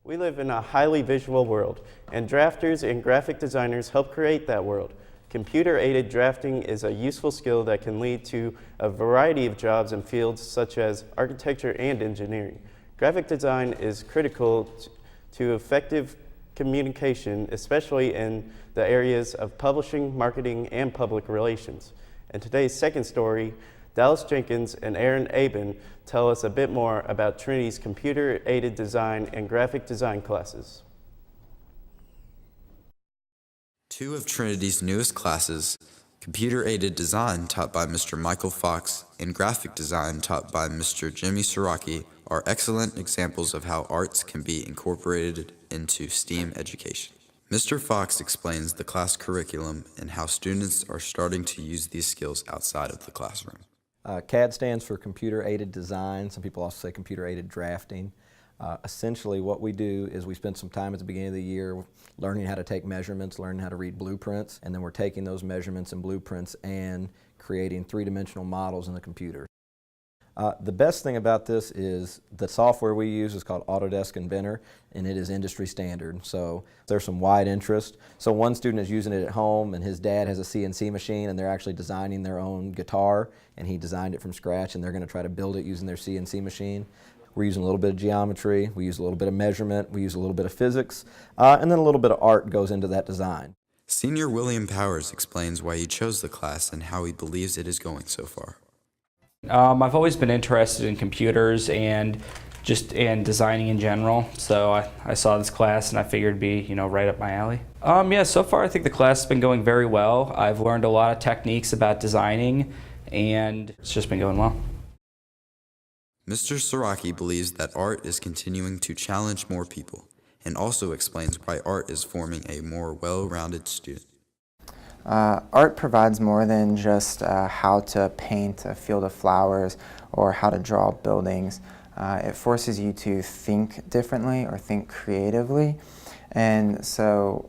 We live in a highly visual world, and drafters and graphic designers help create that world. Computer-aided drafting is a useful skill that can lead to a variety of jobs in fields such as architecture and engineering. Graphic design is critical to effective communication, especially in the areas of publishing, marketing, and public relations. In today's second story, Dallas Jenkins and Aaron Aben tell us a bit more about Trinity's computer-aided design and graphic design classes. Two of Trinity's newest classes, computer-aided design taught by Mr. Michael Fox and graphic design taught by Mr. Jimmy Siraki, are excellent examples of how arts can be incorporated into STEAM education. Mr. Fox explains the class curriculum and how students are starting to use these skills outside of the classroom. CAD stands for computer-aided design. Some people also say computer-aided drafting. Essentially what we do is we spend some time at the beginning of the year learning how to take measurements, learning how to read blueprints, and then we're taking those measurements and blueprints and creating three-dimensional models in the computer. The best thing about this is the software we use is called Autodesk Inventor, and it is industry standard. So there's some wide interest. So one student is using it at home, and his dad has a CNC machine, and they're actually designing their own guitar, and he designed it from scratch, and they're going to try to build it using their CNC machine. We're using a little bit of geometry, we use a little bit of measurement, we use a little bit of physics, and then a little bit of art goes into that design. Senior William Powers explains why he chose the class and how he believes it is going so far. I've always been interested in computers and designing in general, so I saw this class and I figured it'd be right up my alley. Yeah, so far I think the class has been going very well. I've learned a lot of techniques about designing and it's just been going well. Mr. Siraki believes that art is continuing to challenge more people and also explains why art is forming a more well-rounded student. Art provides more than just how to paint a field of flowers or how to draw buildings. It forces you to think differently or think creatively, and so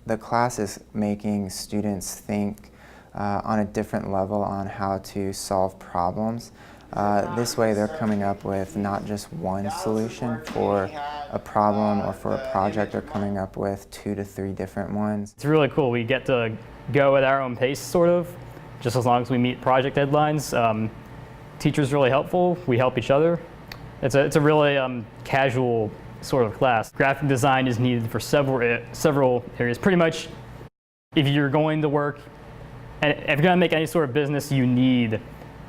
the class is making students think on a different level on how to solve problems. This way they're coming up with not just one solution for a problem or for a project, they're coming up with 2 to 3 different ones. It's really cool. We get to go at our own pace, sort of, just as long as we meet project deadlines. Teacher's really helpful. We help each other. It's a really casual sort of class. Graphic design is needed for several areas. Pretty much, if you're going to work, and if you're going to make any sort of business, you need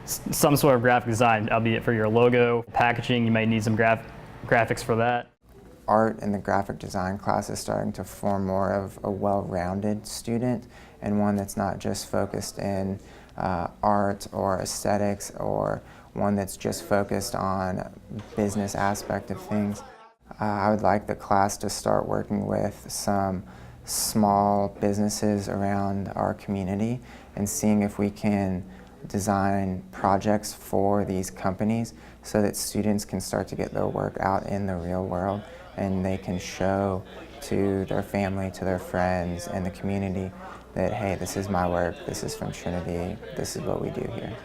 some sort of graphic design, albeit for your logo, packaging, you might need some graphics for that. Art in the graphic design class is starting to form more of a well-rounded student and one that's not just focused in art or aesthetics or one that's just focused on business aspect of things. I would like the class to start working with some small businesses around our community and seeing if we can design projects for these companies so that students can start to get their work out in the real world and they can show to their family, to their friends, and the community that, hey, this is my work, this is from Trinity, this is what we do here.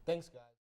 Thanks, guys.